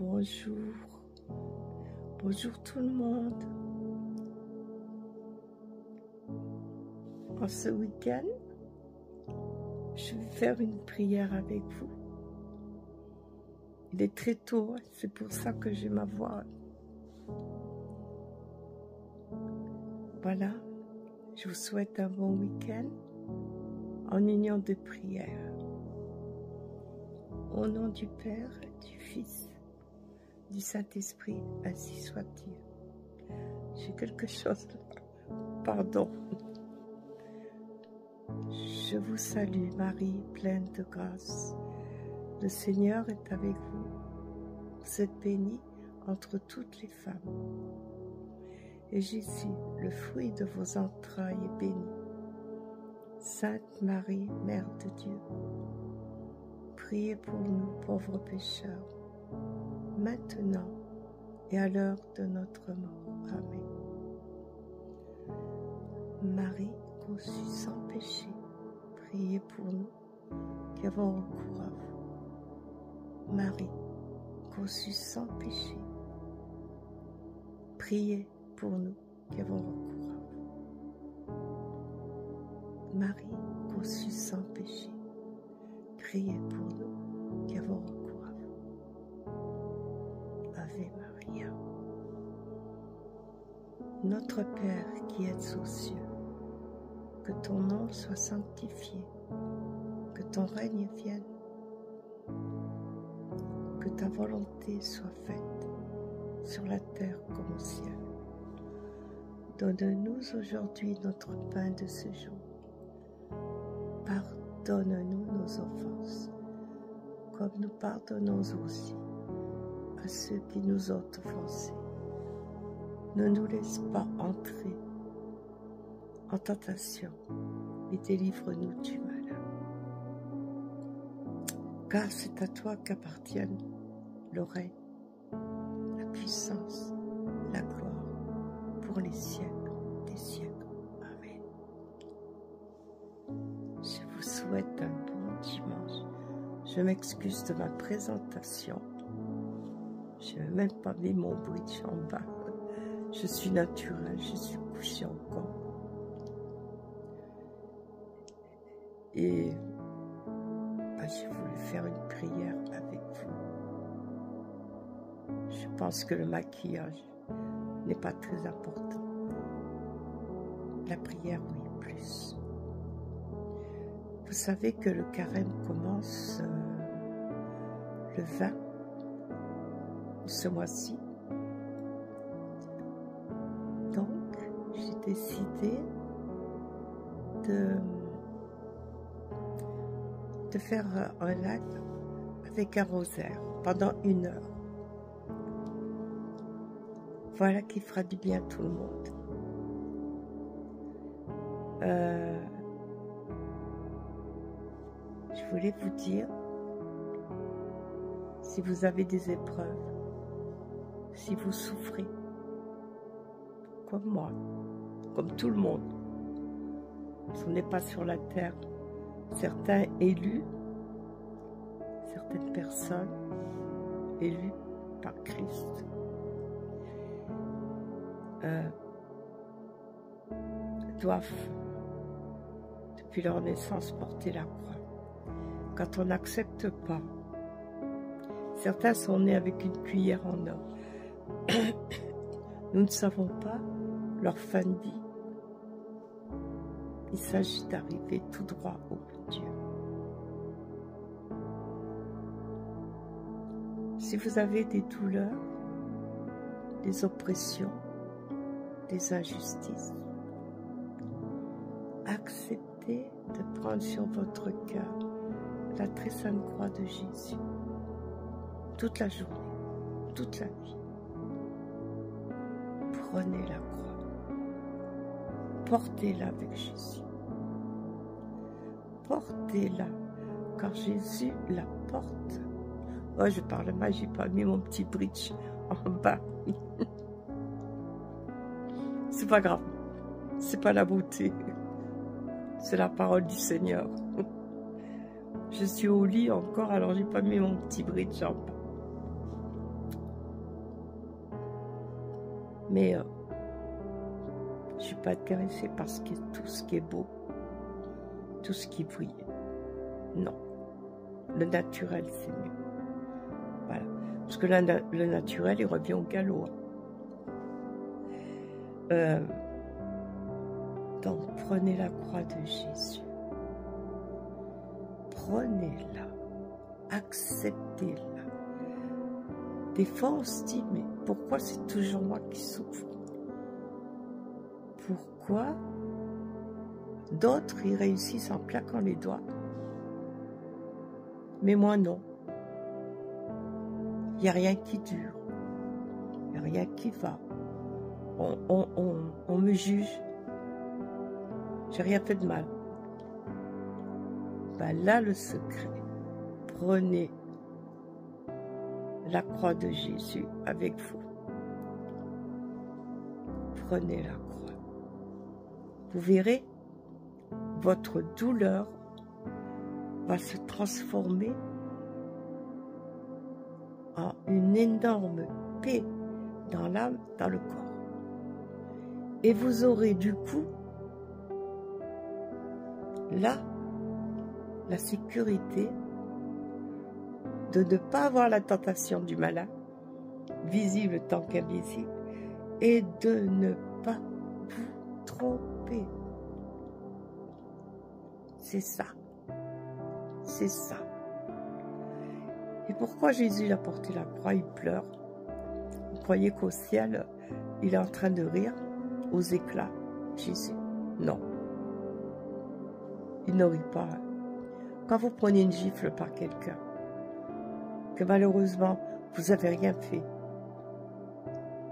Bonjour. Bonjour tout le monde. En ce week-end, je vais faire une prière avec vous. Il est très tôt, c'est pour ça que j'ai ma voix. Voilà, je vous souhaite un bon week-end en union de prière. Au nom du Père, du Fils, du Saint-Esprit, ainsi soit-il. J'ai quelque chose là. Pardon. Je vous salue, Marie, pleine de grâce. Le Seigneur est avec vous. Vous êtes bénie entre toutes les femmes. Et Jésus, le fruit de vos entrailles, est béni. Sainte Marie, Mère de Dieu, priez pour nous, pauvres pécheurs, maintenant et à l'heure de notre mort. Amen. Marie, conçue sans péché, priez pour nous qui avons recours à vous. Marie, conçue sans péché, priez pour nous qui avons recours à vous. Marie, conçue sans péché, priez pour nous qui avons recours à vous. Ave Maria. Notre Père qui es aux cieux, que ton nom soit sanctifié, que ton règne vienne, que ta volonté soit faite sur la terre comme au ciel. Donne-nous aujourd'hui notre pain de ce jour. Pardonne-nous nos offenses, comme nous pardonnons aussi à ceux qui nous ont offensés. Ne nous laisse pas entrer en tentation, mais délivre-nous du mal. Car c'est à toi qu'appartiennent le règne, la puissance, la gloire, pour les siècles des siècles. Amen. Je vous souhaite un bon dimanche. Je m'excuse de ma présentation. Je n'ai même pas mis mon bridge en bas. Je suis naturelle, je suis couchée encore. Et j'ai voulu faire une prière avec vous. Je pense que le maquillage n'est pas très important. La prière, oui, plus. Vous savez que le carême commence le 20 ce mois-ci. Donc, j'ai décidé de faire un live avec un rosaire pendant 1 heure. Voilà qui fera du bien à tout le monde. Je voulais vous dire, si vous avez des épreuves, si vous souffrez, comme moi, comme tout le monde, on n'est pas sur la terre. Certains élus, certaines personnes élues par Christ doivent, depuis leur naissance, porter la croix. Quand on n'accepte pas, certains sont nés avec une cuillère en or. Nous ne savons pas leur fin de vie. Il s'agit d'arriver tout droit au bout de Dieu. Si vous avez des douleurs, des oppressions, des injustices, acceptez de prendre sur votre cœur la très sainte croix de Jésus. Toute la journée, toute la nuit. Prenez la croix. Portez-la avec Jésus. Portez-la, car Jésus la porte. Oh, je parle mal, j'ai pas mis mon petit bridge en bas. C'est pas grave, c'est pas la beauté, c'est la parole du Seigneur. Je suis au lit encore, alors j'ai pas mis mon petit bridge en bas. Mais je ne suis pas intéressée par tout ce qui est beau, tout ce qui brille. Non. Le naturel, c'est mieux. Voilà. Parce que le naturel, il revient au galop. Donc, prenez la croix de Jésus. Prenez-la. Acceptez-la. Des fois, on se dit, mais pourquoi c'est toujours moi qui souffre? Pourquoi d'autres, ils réussissent en claquant les doigts? Mais moi, non. Il n'y a rien qui dure. Il n'y a rien qui va. On me juge. J'ai rien fait de mal. Ben là, le secret. Prenez la croix de Jésus avec vous. Prenez la croix. Vous verrez, votre douleur va se transformer en une énorme paix dans l'âme, dans le corps. Et vous aurez du coup, là, la sécurité de ne pas avoir la tentation du malin, visible tant qu'invisible, et de ne pas vous tromper. C'est ça. C'est ça. Et pourquoi Jésus a porté la croix? Il pleure. Vous croyez qu'au ciel, il est en train de rire aux éclats? Jésus, non. Il ne rit pas. Quand vous prenez une gifle par quelqu'un, que malheureusement, vous n'avez rien fait,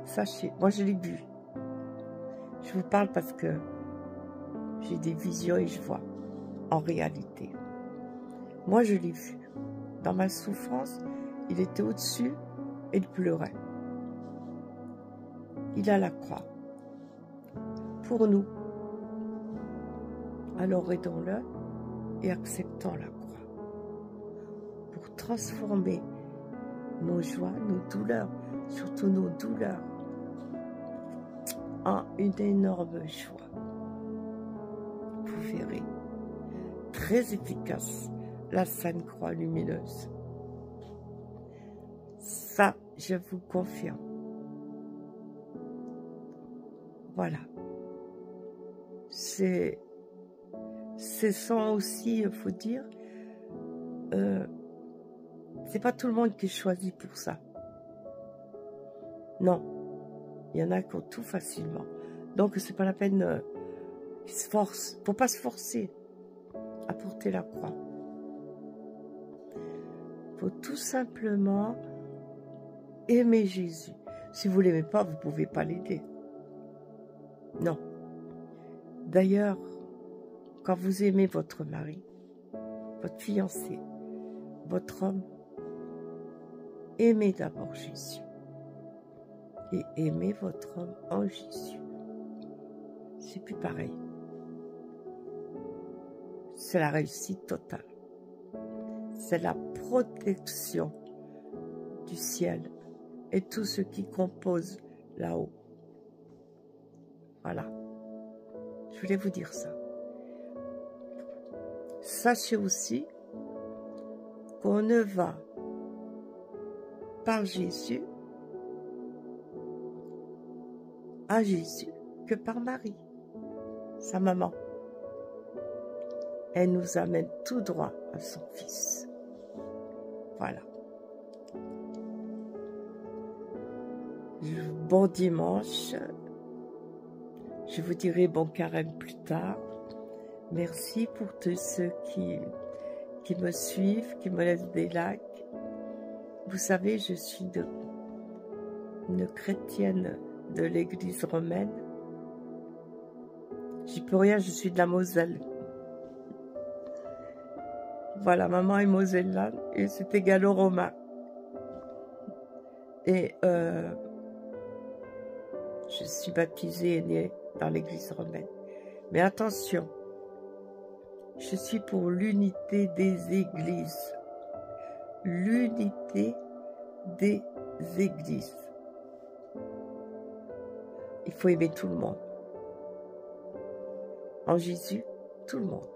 sachez, moi je l'ai vu. Je vous parle parce que j'ai des visions et je vois en réalité. Moi je l'ai vu. Dans ma souffrance, il était au-dessus et il pleurait. Il a la croix. Pour nous. Alors aidons-le et acceptons la croix. Pour transformer nos joies, nos douleurs, surtout nos douleurs, en une énorme joie. Vous verrez, très efficace, la Sainte Croix lumineuse. Ça, je vous confirme. Voilà. Ce sont aussi, il faut dire, c'est pas tout le monde qui choisit pour ça. Non. Il y en a qui ont tout facilement. Donc, c'est pas la peine qu'ils se forcent. Faut pas se forcer à porter la croix. Faut tout simplement aimer Jésus. Si vous l'aimez pas, vous pouvez pas l'aider. Non. D'ailleurs, quand vous aimez votre mari, votre fiancé, votre homme, aimez d'abord Jésus. Et aimez votre homme en Jésus. C'est plus pareil. C'est la réussite totale. C'est la protection du ciel et tout ce qui compose là-haut. Voilà. Je voulais vous dire ça. Sachez aussi qu'on ne va par Jésus à Jésus que par Marie, sa maman. Elle nous amène tout droit à son Fils. Voilà. Bon dimanche. Je vous dirai bon carême plus tard. Merci pour tous ceux qui me suivent, qui me laissent des likes. Vous savez, je suis une chrétienne de l'église romaine. J'y peux rien, je suis de la Moselle. Voilà, maman est mosellane et c'était gallo-romain. Et je suis baptisée et née dans l'église romaine. Mais attention, je suis pour l'unité des églises. L'unité des églises. Il faut aimer tout le monde. En Jésus, tout le monde.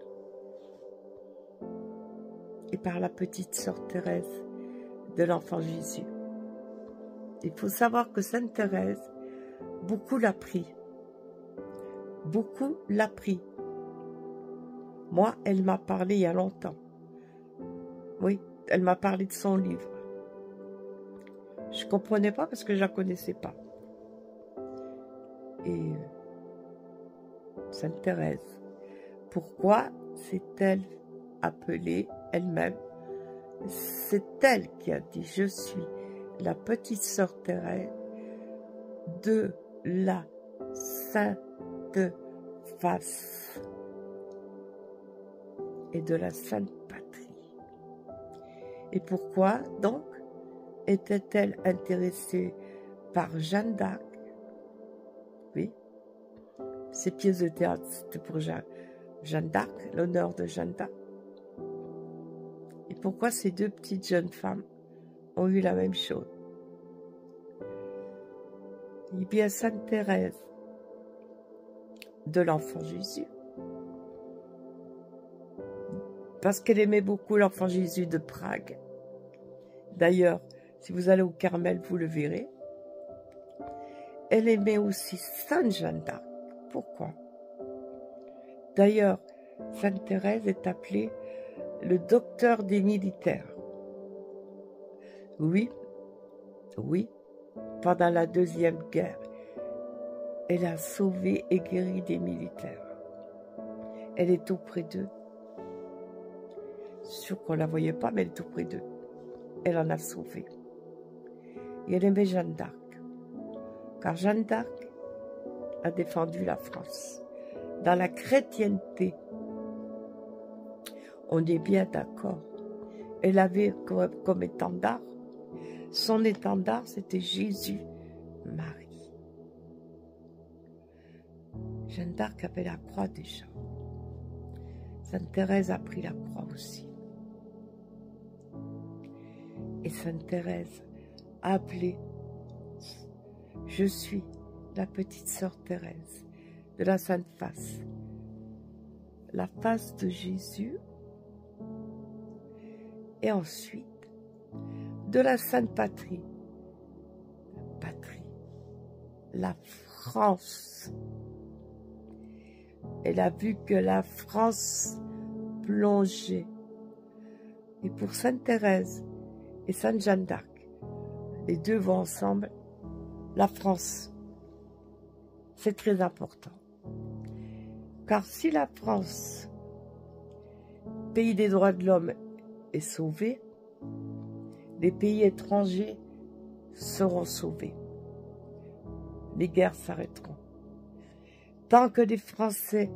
Et par la petite sœur Thérèse de l'enfant Jésus. Il faut savoir que Sainte Thérèse, beaucoup l'a pris. Beaucoup l'a pris. Moi, elle m'a parlé il y a longtemps. Oui, elle m'a parlé de son livre. Je ne comprenais pas parce que je ne la connaissais pas. Et Sainte Thérèse, pourquoi s'est-elle appelée elle-même? C'est elle qui a dit, je suis la petite sœur Thérèse de la Sainte Face et de la Sainte Patrie. Et pourquoi donc était-elle intéressée par Jeanne d'Arc? Oui, ces pièces de théâtre, c'était pour Jeanne d'Arc, l'honneur de Jeanne d'Arc. Et pourquoi ces deux petites jeunes femmes ont eu la même chose? Eh bien, Sainte Thérèse de l'enfant Jésus, parce qu'elle aimait beaucoup l'enfant Jésus de Prague. D'ailleurs, si vous allez au Carmel, vous le verrez. Elle aimait aussi Sainte Jeanne d'Arc. Pourquoi? D'ailleurs, Sainte Thérèse est appelée le docteur des militaires. Oui, oui, pendant la Deuxième Guerre, elle a sauvé et guéri des militaires. Elle est auprès d'eux. C'est sûr qu'on ne la voyait pas, mais elle est auprès d'eux. Elle en a sauvé. Et elle aimait Jeanne d'Arc. Car Jeanne d'Arc a défendu la France. Dans la chrétienté, on est bien d'accord. Elle avait comme étendard, son étendard, c'était Jésus-Marie. Jeanne d'Arc avait la croix déjà. Sainte Thérèse a pris la croix aussi. Et Sainte Thérèse a appelé, je suis la petite sœur Thérèse de la Sainte Face, la face de Jésus, et ensuite de la Sainte Patrie, la France. Elle a vu que la France plongeait. Et pour Sainte Thérèse et Sainte Jeanne d'Arc, les deux vont ensemble. La France, c'est très important. Car si la France, pays des droits de l'homme, est sauvée, les pays étrangers seront sauvés. Les guerres s'arrêteront. Tant que les Français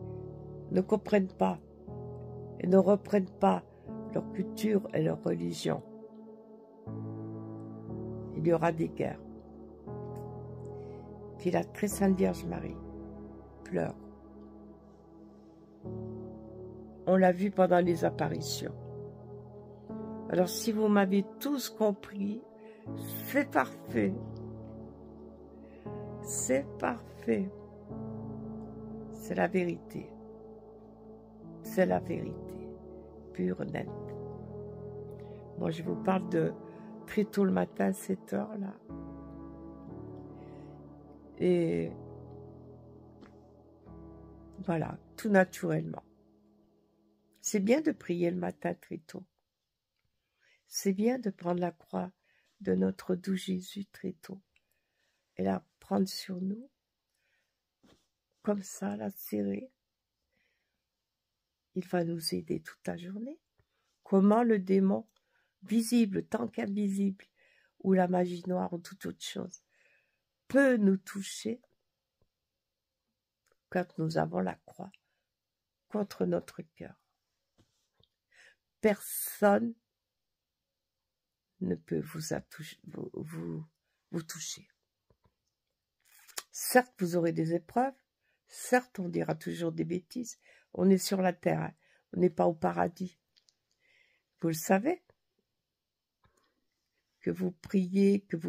ne comprennent pas et ne reprennent pas leur culture et leur religion, il y aura des guerres. Puis la très sainte Vierge Marie pleure. On l'a vu pendant les apparitions. Alors si vous m'avez tous compris, c'est parfait. C'est parfait. C'est la vérité. C'est la vérité. Pure, nette. Moi, je vous parle de très tôt le matin, 7 heures, là. Et voilà, tout naturellement. C'est bien de prier le matin très tôt. C'est bien de prendre la croix de notre doux Jésus très tôt et la prendre sur nous, comme ça, la serrer. Il va nous aider toute la journée. Comment le démon, visible tant qu'invisible, ou la magie noire ou toute autre chose, peut nous toucher quand nous avons la croix contre notre cœur. Personne ne peut vous toucher. Certes, vous aurez des épreuves. Certes, on dira toujours des bêtises. On est sur la terre. Hein. On n'est pas au paradis. Vous le savez. Que vous priez, que vous